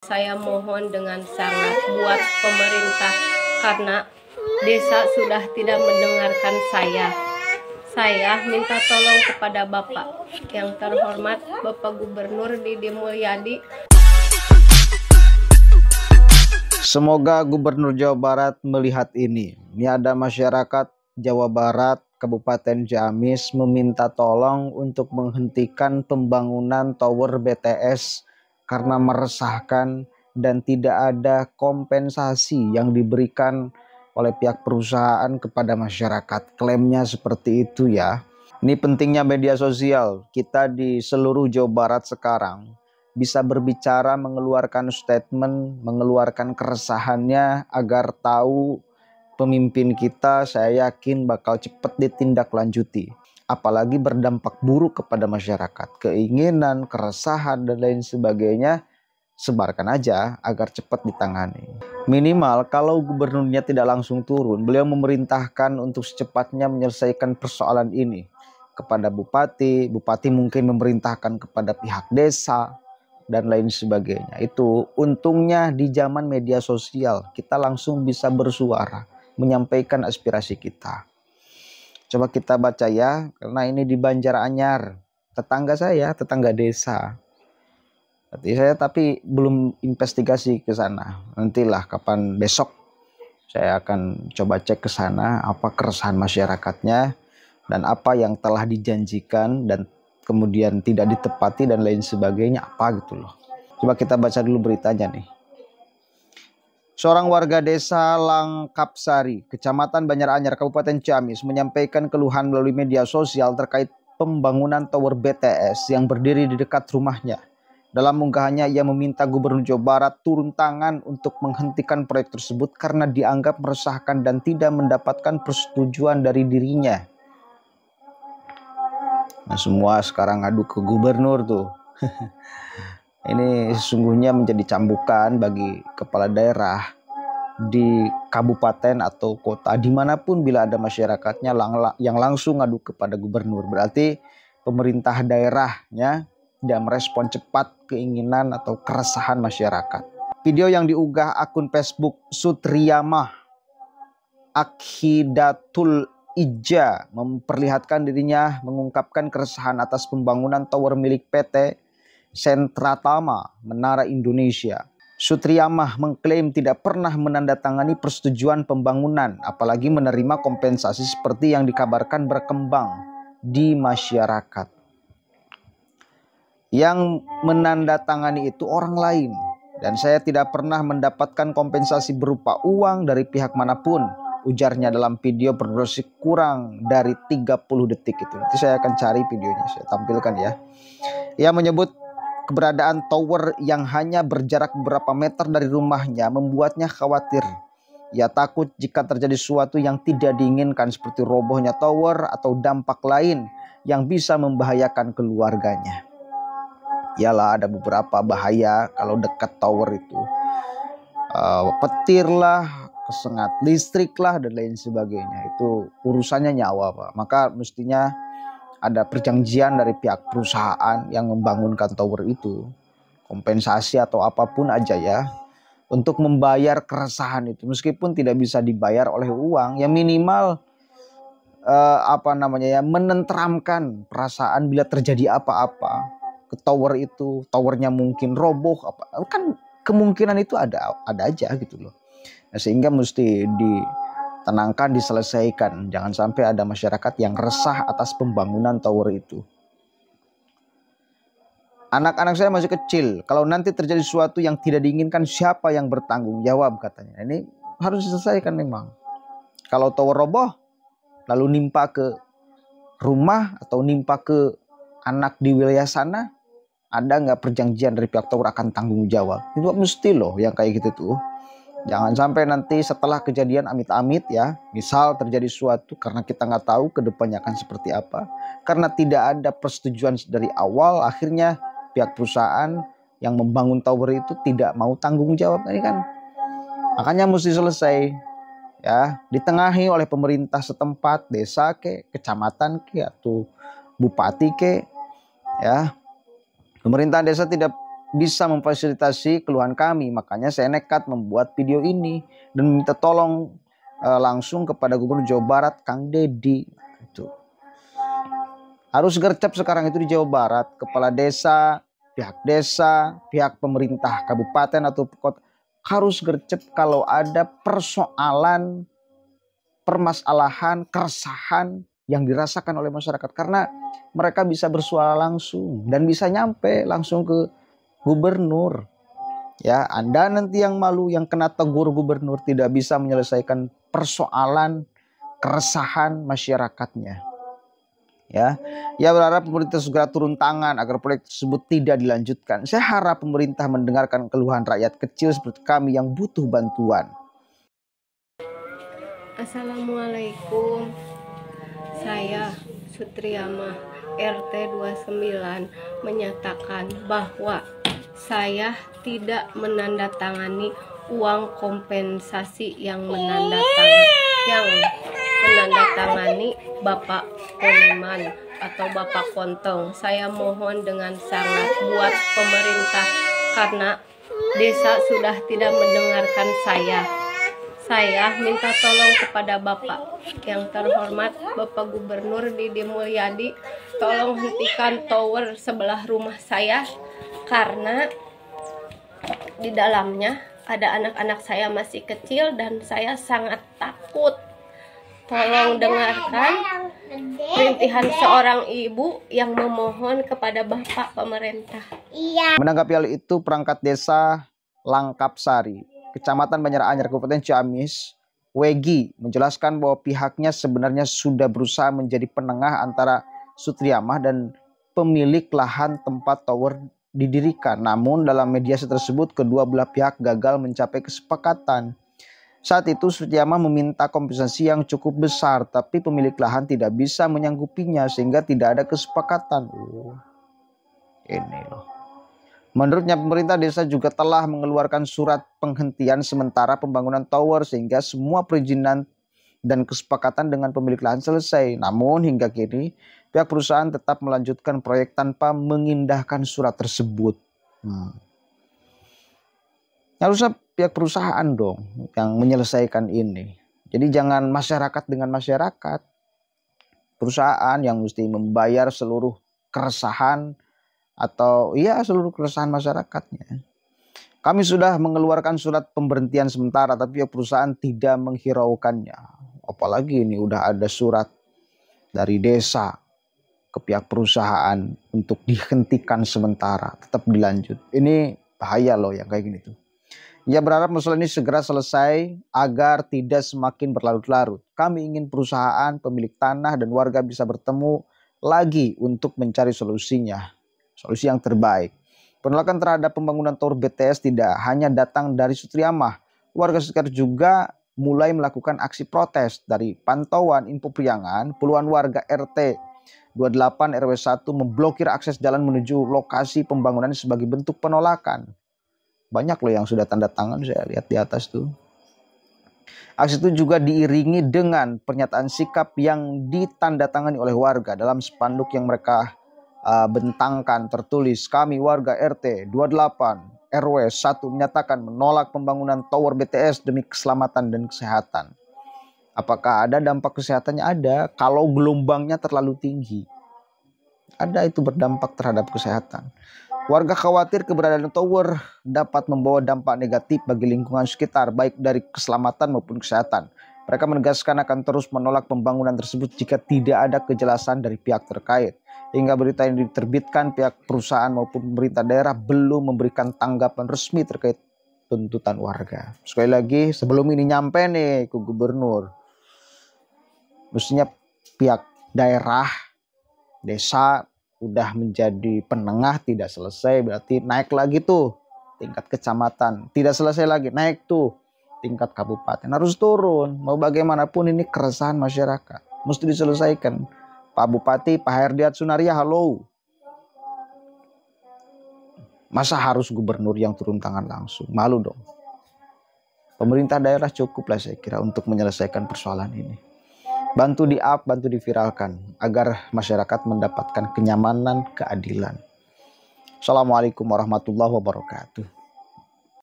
Saya mohon dengan sangat buat pemerintah karena desa sudah tidak mendengarkan saya. Saya minta tolong kepada Bapak yang terhormat, Bapak Gubernur Didi Mulyadi. Semoga Gubernur Jawa Barat melihat ini. Ini ada masyarakat Jawa Barat, Kabupaten Ciamis meminta tolong untuk menghentikan pembangunan tower BTS karena meresahkan dan tidak ada kompensasi yang diberikan oleh pihak perusahaan kepada masyarakat. Klaimnya seperti itu ya. Ini pentingnya media sosial. Kita di seluruh Jawa Barat sekarang bisa berbicara, mengeluarkan statement, mengeluarkan keresahannya agar tahu pemimpin kita, saya yakin bakal cepat ditindaklanjuti. Apalagi berdampak buruk kepada masyarakat. Keinginan, keresahan, dan lain sebagainya, sebarkan aja agar cepat ditangani. Minimal kalau gubernurnya tidak langsung turun, beliau memerintahkan untuk secepatnya menyelesaikan persoalan ini kepada bupati. Bupati mungkin memerintahkan kepada pihak desa dan lain sebagainya. Itu untungnya di zaman media sosial kita langsung bisa bersuara, menyampaikan aspirasi kita. Coba kita baca ya, karena ini di Banjaranyar, tetangga saya, tetangga desa. Tapi belum investigasi ke sana. Nantilah kapan besok saya akan coba cek ke sana apa keresahan masyarakatnya dan apa yang telah dijanjikan dan kemudian tidak ditepati dan lain sebagainya apa gitu loh. Coba kita baca dulu beritanya nih. Seorang warga desa Langkapsari, Kecamatan Banjaranyar, Kabupaten Ciamis menyampaikan keluhan melalui media sosial terkait pembangunan tower BTS yang berdiri di dekat rumahnya. Dalam unggahannya ia meminta Gubernur Jawa Barat turun tangan untuk menghentikan proyek tersebut karena dianggap meresahkan dan tidak mendapatkan persetujuan dari dirinya. Nah, semua sekarang ngadu ke gubernur tuh. Ini sesungguhnya menjadi cambukan bagi kepala daerah di kabupaten atau kota dimanapun bila ada masyarakatnya yang langsung ngadu kepada gubernur. Berarti pemerintah daerahnya tidak merespon cepat keinginan atau keresahan masyarakat. Video yang diunggah akun Facebook Sutriyamah Akhidatul Ija memperlihatkan dirinya mengungkapkan keresahan atas pembangunan tower milik PT Sentratama Menara Indonesia. Sutriyamah mengklaim tidak pernah menandatangani persetujuan pembangunan, apalagi menerima kompensasi seperti yang dikabarkan berkembang di masyarakat. Yang menandatangani itu orang lain, dan saya tidak pernah mendapatkan kompensasi berupa uang dari pihak manapun, ujarnya dalam video berdurasi kurang dari 30 detik itu. Nanti saya akan cari videonya, saya tampilkan ya. Ia menyebut keberadaan tower yang hanya berjarak beberapa meter dari rumahnya membuatnya khawatir. Ia takut jika terjadi sesuatu yang tidak diinginkan seperti robohnya tower atau dampak lain yang bisa membahayakan keluarganya. Ialah ada beberapa bahaya kalau dekat tower itu. Petir lah, kesengat listrik lah dan lain sebagainya. Itu urusannya nyawa, Pak. Maka mestinya ada perjanjian dari pihak perusahaan yang membangunkan tower itu, kompensasi atau apapun aja ya, untuk membayar keresahan itu. Meskipun tidak bisa dibayar oleh uang, ya minimal menenteramkan perasaan bila terjadi apa-apa ke tower itu, towernya mungkin roboh apa, kan kemungkinan itu ada aja gitu loh. Nah, sehingga mesti ditenangkan, diselesaikan. Jangan sampai ada masyarakat yang resah atas pembangunan tower itu. Anak-anak saya masih kecil. Kalau nanti terjadi sesuatu yang tidak diinginkan, siapa yang bertanggung jawab katanya. Ini harus diselesaikan memang. Kalau tower roboh, lalu nimpa ke rumah atau nimpa ke anak di wilayah sana, ada nggak perjanjian dari pihak tower akan tanggung jawab? Itu mesti loh yang kayak gitu tuh. Jangan sampai nanti setelah kejadian amit-amit ya, misal terjadi sesuatu karena kita nggak tahu ke depannya akan seperti apa, karena tidak ada persetujuan dari awal, akhirnya pihak perusahaan yang membangun tower itu tidak mau tanggung jawab. Ini kan makanya mesti selesai ya, ditengahi oleh pemerintah setempat, desa ke, kecamatan ke, atau bupati ke ya. Pemerintah desa tidak bisa memfasilitasi keluhan kami. Makanya saya nekat membuat video ini dan minta tolong langsung kepada Gubernur Jawa Barat, Kang Deddy. Itu harus gercep sekarang itu di Jawa Barat, kepala desa, pihak pemerintah kabupaten atau kota harus gercep kalau ada persoalan, permasalahan, keresahan yang dirasakan oleh masyarakat, karena mereka bisa bersuara langsung dan bisa nyampe langsung ke gubernur. Ya, Anda nanti yang malu, yang kena tegur gubernur tidak bisa menyelesaikan persoalan, keresahan masyarakatnya. Ya, berharap pemerintah segera turun tangan agar proyek tersebut tidak dilanjutkan. Saya harap pemerintah mendengarkan keluhan rakyat kecil seperti kami yang butuh bantuan. Assalamualaikum. Saya Sutriyamah RT 29 menyatakan bahwa saya tidak menandatangani uang kompensasi yang menandatangani Bapak Poniman atau Bapak Kontong. Saya mohon dengan sangat buat pemerintah, karena desa sudah tidak mendengarkan saya. Saya minta tolong kepada Bapak yang terhormat, Bapak Gubernur Didi Mulyadi, tolong hentikan tower sebelah rumah saya, karena di dalamnya ada anak-anak saya masih kecil dan saya sangat takut. Tolong dengarkan rintihan seorang ibu yang memohon kepada Bapak pemerintah. Menanggapi hal itu, perangkat desa Langkapsari, Kecamatan Banyaranyar, Kabupaten Ciamis, Wegi, menjelaskan bahwa pihaknya sebenarnya sudah berusaha menjadi penengah antara Sutriyamah dan pemilik lahan tempat tower didirikan. Namun dalam mediasi tersebut kedua belah pihak gagal mencapai kesepakatan. Saat itu Sutriyamah meminta kompensasi yang cukup besar, tapi pemilik lahan tidak bisa menyanggupinya sehingga tidak ada kesepakatan. Ini loh. Menurutnya pemerintah desa juga telah mengeluarkan surat penghentian sementara pembangunan tower sehingga semua perizinan dan kesepakatan dengan pemilik lahan selesai. Namun hingga kini pihak perusahaan tetap melanjutkan proyek tanpa mengindahkan surat tersebut. Harusnya pihak perusahaan dong yang menyelesaikan ini. Jadi jangan masyarakat dengan masyarakat. Perusahaan yang mesti membayar seluruh keresahan atau seluruh keresahan masyarakatnya. Kami sudah mengeluarkan surat pemberhentian sementara, tapi perusahaan tidak menghiraukannya. Apalagi ini udah ada surat dari desa ke pihak perusahaan untuk dihentikan sementara, tetap dilanjut. Ini bahaya loh yang kayak gini tuh. Ia berharap masalah ini segera selesai agar tidak semakin berlarut-larut. Kami ingin perusahaan, pemilik tanah, dan warga bisa bertemu lagi untuk mencari solusinya. Solusi yang terbaik. Penolakan terhadap pembangunan tower BTS tidak hanya datang dari Sutriyamah. Warga sekitar juga mulai melakukan aksi protes. Dari pantauan Info Priangan, puluhan warga RT 28 RW 1 memblokir akses jalan menuju lokasi pembangunan sebagai bentuk penolakan. Banyak loh yang sudah tanda tangan, saya lihat di atas tuh. Aksi itu juga diiringi dengan pernyataan sikap yang ditandatangani oleh warga. Dalam spanduk yang mereka bentangkan tertulis, kami warga RT 28 RW 1 menyatakan menolak pembangunan tower BTS demi keselamatan dan kesehatan. Apakah ada dampak kesehatannya? Ada. Kalau gelombangnya terlalu tinggi, ada, itu berdampak terhadap kesehatan. Warga khawatir keberadaan tower dapat membawa dampak negatif bagi lingkungan sekitar, baik dari keselamatan maupun kesehatan. Mereka menegaskan akan terus menolak pembangunan tersebut jika tidak ada kejelasan dari pihak terkait. Hingga berita yang diterbitkan, pihak perusahaan maupun pemerintah daerah belum memberikan tanggapan resmi terkait tuntutan warga. Sekali lagi, sebelum ini nyampe nih ke gubernur, mestinya pihak daerah, desa udah menjadi penengah, tidak selesai, berarti naik lagi tuh tingkat kecamatan. Tidak selesai lagi, naik tuh tingkat kabupaten. Harus turun. Mau bagaimanapun ini keresahan masyarakat, mesti diselesaikan. Pak Bupati, Pak Herdiat Sunaria, halo. Masa harus gubernur yang turun tangan langsung? Malu dong. Pemerintah daerah cukup lah saya kira untuk menyelesaikan persoalan ini. Bantu di-up, bantu diviralkan agar masyarakat mendapatkan kenyamanan, keadilan. Assalamualaikum warahmatullahi wabarakatuh.